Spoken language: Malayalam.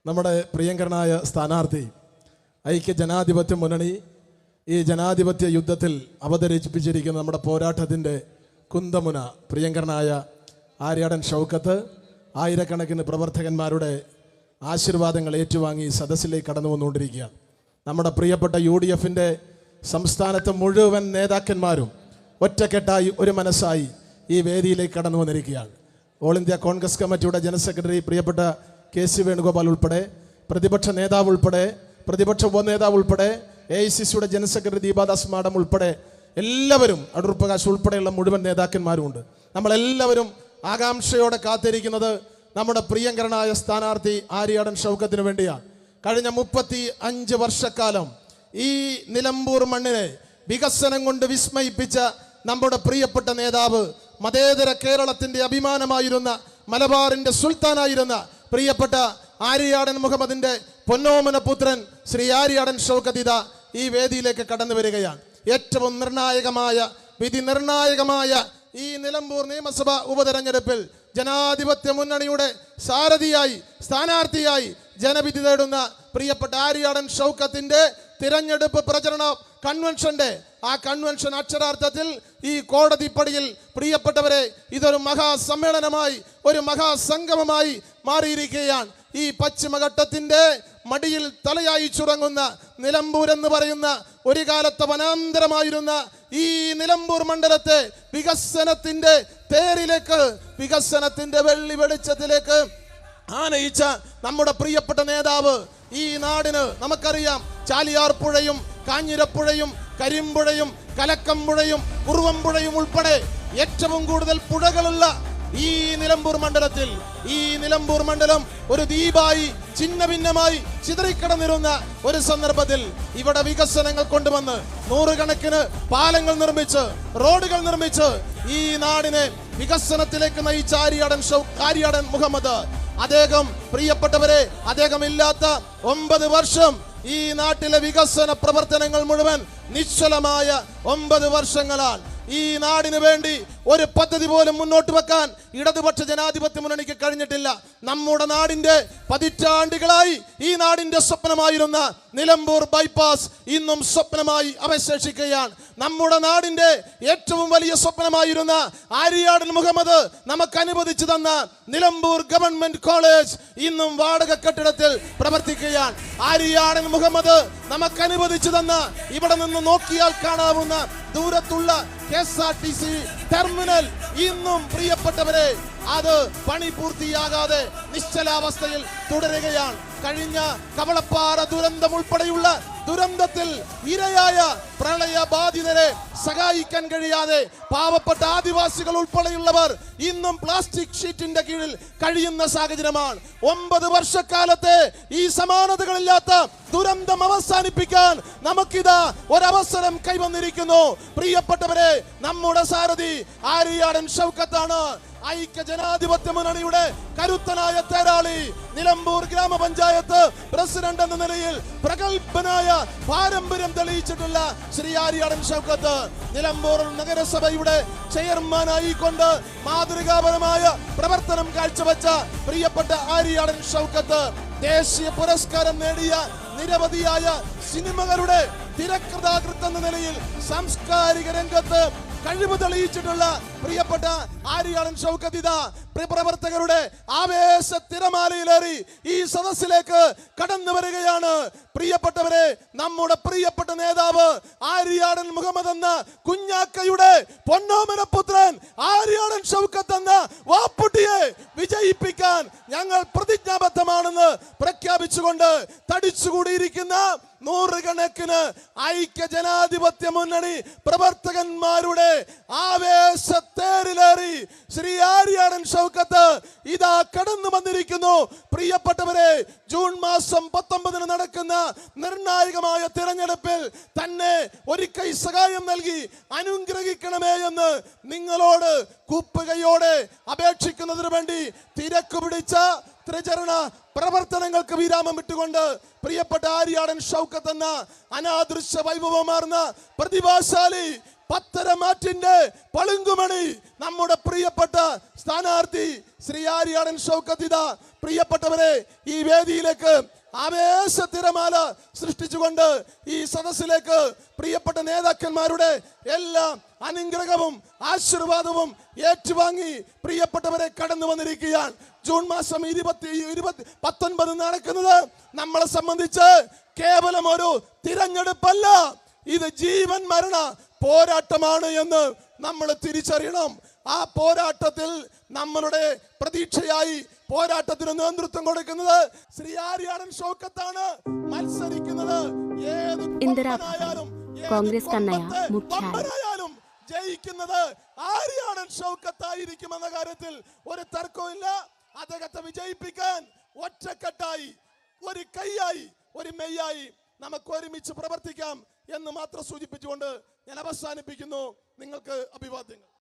നമ്മുടെ പ്രിയങ്കരനായ സ്ഥാനാർത്ഥി ഐക്യ ജനാധിപത്യ മുന്നണി ഈ ജനാധിപത്യ യുദ്ധത്തിൽ അവതരിപ്പിച്ചിരിക്കുന്ന നമ്മുടെ പോരാട്ടത്തിൻ്റെ കുന്തമുന പ്രിയങ്കരനായ ആര്യാടൻ ഷൗക്കത്ത് ആയിരക്കണക്കിന് പ്രവർത്തകന്മാരുടെ ആശീർവാദങ്ങൾ ഏറ്റുവാങ്ങി സദസ്സിലേക്ക് കടന്നു വന്നുകൊണ്ടിരിക്കുകയാണ്. നമ്മുടെ പ്രിയപ്പെട്ട UDFിൻ്റെ സംസ്ഥാനത്തെ മുഴുവൻ നേതാക്കന്മാരും ഒറ്റക്കെട്ടായി ഒരു മനസ്സായി ഈ വേദിയിലേക്ക് കടന്നു വന്നിരിക്കുകയാണ്. ഓൾ ഇന്ത്യ കോൺഗ്രസ് കമ്മിറ്റിയുടെ ജനറൽ സെക്രട്ടറി പ്രിയപ്പെട്ട KC വേണുഗോപാൽ ഉൾപ്പെടെ, പ്രതിപക്ഷ നേതാവ് ഉൾപ്പെടെ, പ്രതിപക്ഷ ഉപനേതാവ് ഉൾപ്പെടെ, AICCയുടെ ജനറൽ സെക്രട്ടറി ദീപാദാസ് മാഡം ഉൾപ്പെടെ എല്ലാവരും, അടൂർ പ്രകാശ് ഉൾപ്പെടെയുള്ള മുഴുവൻ നേതാക്കന്മാരുമുണ്ട്. നമ്മളെല്ലാവരും ആകാംക്ഷയോടെ കാത്തിരിക്കുന്നത് നമ്മുടെ പ്രിയങ്കരനായ സ്ഥാനാർത്ഥി ആര്യാടൻ ഷൗക്കത്തിന് വേണ്ടിയാണ്. കഴിഞ്ഞ 35 വർഷക്കാലം ഈ നിലമ്പൂർ മണ്ണിനെ വികസനം കൊണ്ട് വിസ്മയിപ്പിച്ച നമ്മുടെ പ്രിയപ്പെട്ട നേതാവ്, മതേതര കേരളത്തിന്റെ അഭിമാനമായിരുന്ന, മലബാറിന്റെ സുൽത്താനായിരുന്ന പ്രിയപ്പെട്ട ആര്യാടൻ മുഹമ്മദിന്റെ പൊന്നോമന പുത്രൻ ശ്രീ ആര്യാടൻ ഷൗക്കത്ത് ഈ വേദിയിലേക്ക് കടന്നു വരികയാണ്. ഏറ്റവും വിധി നിർണായകമായ ഈ നിലമ്പൂർ നിയമസഭാ ഉപതെരഞ്ഞെടുപ്പിൽ ജനാധിപത്യ മുന്നണിയുടെ സാരഥിയായി, സ്ഥാനാർത്ഥിയായി ജനവിധി തേടുന്ന പ്രിയപ്പെട്ട ആര്യാടൻ ഷൗക്കത്തിന്റെ തിരഞ്ഞെടുപ്പ് പ്രചരണ കൺവെൻഷന്റെ കൺവെൻഷൻ അക്ഷരാർത്ഥത്തിൽ ഈ കോടതിപ്പടിയിൽ പ്രിയപ്പെട്ടവരെ ഇതൊരു മഹാസമ്മേളനമായി, ഒരു മഹാസംഗമമായി മാറിയിരിക്കുകയാണ്. ഈ പശ്ചിമഘട്ടത്തിന്റെ മടിയിൽ തലയായി ചുറങ്ങുന്ന നിലമ്പൂർ എന്ന് പറയുന്ന ഒരു കാലത്തെ വനാന്തരമായിരുന്ന ഈ നിലമ്പൂർ മണ്ഡലത്തെ വികസനത്തിന്റെ തേരിലേക്ക്, വികസനത്തിന്റെ വെള്ളി വെളിച്ചത്തിലേക്ക് ആനയിച്ച നമ്മുടെ പ്രിയപ്പെട്ട നേതാവ്, ഈ നാടിന് നമുക്കറിയാം ചാലിയാർ പുഴയും കാഞ്ഞിരപ്പുഴയും കരിമ്പുഴയും കലക്കമ്പുഴയും കുറുവമ്പുഴയും ഉൾപ്പെടെ ഏറ്റവും കൂടുതൽ പുഴകളുള്ള ഈ നിലമ്പൂർ മണ്ഡലത്തിൽ, ഈ നിലമ്പൂർ മണ്ഡലം ഒരു ദ്വീപായി ഛിന്ന ഭിന്നമായി ചിതറിക്കിടന്നിരുന്ന ഒരു സന്ദർഭത്തിൽ ഇവിടെ വികസനങ്ങൾ കൊണ്ടുവന്ന് നൂറുകണക്കിന് പാലങ്ങൾ നിർമ്മിച്ച്, റോഡുകൾ നിർമ്മിച്ച് ഈ നാടിനെ വികസനത്തിലേക്ക് നയിച്ച ആര്യാടൻ മുഹമ്മദ്, അദ്ദേഹം പ്രിയപ്പെട്ടവരെ, അദ്ദേഹം ഇല്ലാത്ത 9 വർഷം ഈ നാട്ടിലെ വികസന പ്രവർത്തനങ്ങൾ മുഴുവൻ നിശ്ചലമായ 9 വർഷങ്ങളാണ്. ഈ നാടിന് വേണ്ടി ഒരു പദ്ധതി പോലും മുന്നോട്ട് വെക്കാൻ ഇടതുപക്ഷ ജനാധിപത്യ മുന്നണിക്ക് കഴിഞ്ഞിട്ടില്ല. നമ്മുടെ നാടിന്റെ പതിറ്റാണ്ടുകളായി ഈ നാടിന്റെ സ്വപ്നമായിരുന്ന നിലമ്പൂർ ബൈപ്പാസ് ഇന്നും സ്വപ്നമായി അവശേഷിക്കുകയാണ്. നമ്മുടെ നാടിന്റെ ഏറ്റവും വലിയ സ്വപ്നമായിരുന്ന ആര്യാടൻ മുഹമ്മദ് നമുക്ക് അനുവദിച്ചു തന്ന നിലമ്പൂർ ഗവൺമെന്റ് കോളേജ് ഇന്നും വാടക കെട്ടിടത്തിൽ പ്രവർത്തിക്കുകയാണ്. ആര്യാടൻ മുഹമ്മദ് നമുക്ക് അനുവദിച്ചു തന്ന, ഇവിടെ നിന്ന് നോക്കിയാൽ കാണാവുന്ന ദൂരത്തുള്ള KSRTC ടെർമിനൽ ഇന്നും പ്രിയപ്പെട്ടവരെ അത് പണി പൂർത്തിയാകാതെ നിശ്ചലാവസ്ഥയിൽ തുടരുകയാണ്. കഴിഞ്ഞ കവളപ്പാറ ദുരന്തം ഉൾപ്പെടെയുള്ള ദുരന്തത്തിൽ ഇരയായ പ്രളയബാധിതരെ സഹായിക്കാൻ കഴിയാതെ പാവപ്പെട്ട ആദിവാസികൾ ഉൾപ്പെടെയുള്ളവർ ഇന്നും പ്ലാസ്റ്റിക് ഷീറ്റിന്റെ കീഴിൽ കഴിയുന്ന സാഹചര്യമാണ്. 9 വർഷക്കാലത്തെ ഈ സമാനതകളില്ലാത്ത ദുരന്തം അവസാനിപ്പിക്കാൻ നമുക്കിതാ ഒരവസരം കൈവന്നിരിക്കുന്നു. പ്രിയപ്പെട്ടവരെ, നമ്മുടെ സാരഥി ആര്യാടൻ ഷൗക്കത്താണ്. ഐക്യ ജനാധിപത്യ മുന്നണിയുടെ കരുത്തനായ തേരാളി, നിലമ്പൂർ ഗ്രാമപഞ്ചായത്ത് പ്രസിഡന്റ് എന്ന നിലയിൽ പ്രഗത്ഭനായ പാരമ്പര്യം തെളിയിച്ചിട്ടുള്ള ശ്രീ ആര്യാടൻ ഷൗക്കത്ത്, നിലമ്പൂർ നഗരസഭയുടെ ചെയർമാനായിക്കൊണ്ട് മാതൃകാപരമായ പ്രവർത്തനം കാഴ്ചവെച്ച പ്രിയപ്പെട്ട ആര്യാടൻ ഷൗക്കത്ത്, ദേശീയ പുരസ്കാരം നേടിയ നിരവധിയായ സിനിമകളുടെ തിരക്കഥാകൃത്ത് എന്ന നിലയിൽ സാംസ്കാരിക രംഗത്ത് കഴിവ് തെളിയിച്ചിട്ടുള്ള പ്രിയപ്പെട്ട ആര്യാടൻ ഷൗക്കത്ത് പ്രവർത്തകരുടെ ആവേശ തിരമാലയിലേറി ഈ സദസ്സിലേക്ക് കടന്നു വരികയാണ്. പ്രിയപ്പെട്ടവരെ, നമ്മുടെ പ്രിയപ്പെട്ട നേതാവ് ആര്യാടൻ മുഹമ്മദ് എന്ന കുഞ്ഞാക്കയുടെ പൊന്നോമന പുത്രൻ ആര്യാടൻ ഷൗക്കത്ത് എന്ന വാപ്പുട്ടിയെ വിജയിപ്പിക്കാൻ ഞങ്ങൾ പ്രതിജ്ഞാബദ്ധമാണെന്ന് പ്രഖ്യാപിച്ചുകൊണ്ട് തടിച്ചുകൂടിയിരിക്കുന്ന നൂറുകണക്കിന് ഐക്യ ജനാധിപത്യ മുന്നണി പ്രവർത്തകന്മാരുടെ ആവേശത്തേരിലേറി ശ്രീ ആര്യാടൻ ഷൗക്കത്ത് ഇതാ കടന്നു വന്നിരിക്കുന്നു. പ്രിയപ്പെട്ടവരെ, ജൂൺ മാസം 19 നടക്കുന്ന നിർണായകമായ തിരഞ്ഞെടുപ്പിൽ തന്നെ ഒരിക്കൽ സഹായം നൽകി അനുഗ്രഹിക്കണമേ എന്ന് നിങ്ങളോട് കൂപ്പുകയോടെ അപേക്ഷിക്കുന്നതിനു വേണ്ടി തിരക്ക് പിടിച്ച ത്രിചരണ പ്രവർത്തനങ്ങൾക്ക് വിരാമം വിട്ടുകൊണ്ട് പ്രിയപ്പെട്ട ആര്യാടൻ ഷൗക്കത്ത് എന്ന അനാദൃശ്യ വൈഭവമാർന്ന പ്രതിഭാശാലി പത്തരമാറ്റിന്റെ പളുങ്കുമണി നമ്മുടെ പ്രിയപ്പെട്ട സ്ഥാനാർത്ഥി ശ്രീ ആര്യാടൻ ഷൗക്കത്ത് ഇതാ പ്രിയപ്പെട്ടവരെ ഈ വേദിയിലേക്ക് ആവേശ തിരമാല സൃഷ്ടിച്ചുകൊണ്ട് ഈ സദസ്സിലേക്ക് പ്രിയപ്പെട്ട നേതാക്കന്മാരുടെ എല്ലാ അനുഗ്രഹവും ആശീർവാദവും ഏറ്റുവാങ്ങി പ്രിയപ്പെട്ടവരെ കടന്നു വന്നിരിക്കുകയാണ്. ജൂൺ മാസം 19 നടക്കുന്നത് നമ്മളെ സംബന്ധിച്ച് കേവലം ഒരു തിരഞ്ഞെടുപ്പല്ല, ഇത് ജീവൻ മരണ പോരാട്ടമാണ് എന്ന് നമ്മൾ തിരിച്ചറിയണം. ആ പോരാട്ടത്തിൽ നമ്മളുടെ പ്രതീക്ഷയായി പോരാട്ടത്തിന് നേതൃത്വം കൊടുക്കുന്നത് ശ്രീ ആര്യാടൻ ഷൗക്കത്താണ്. മത്സരിക്കുന്നത് ഏത് കോൺഗ്രസ് കൊമ്പനായാലും ജയിക്കുന്നത് ആര്യാടൻ ഷൗക്കത്തായിരിക്കുമെന്ന കാര്യത്തിൽ ഒരു തർക്കമില്ല. അദ്ദേഹത്തെ വിജയിപ്പിക്കാൻ ഒറ്റക്കെട്ടായി, ഒരു കൈയായി, ഒരു മെയ്യായി നമുക്ക് ഒരുമിച്ച് പ്രവർത്തിക്കാം എന്ന് മാത്രം സൂചിപ്പിച്ചുകൊണ്ട് ഞാൻ അവസാനിപ്പിക്കുന്നു. നിങ്ങൾക്ക് അഭിവാദ്യങ്ങൾ.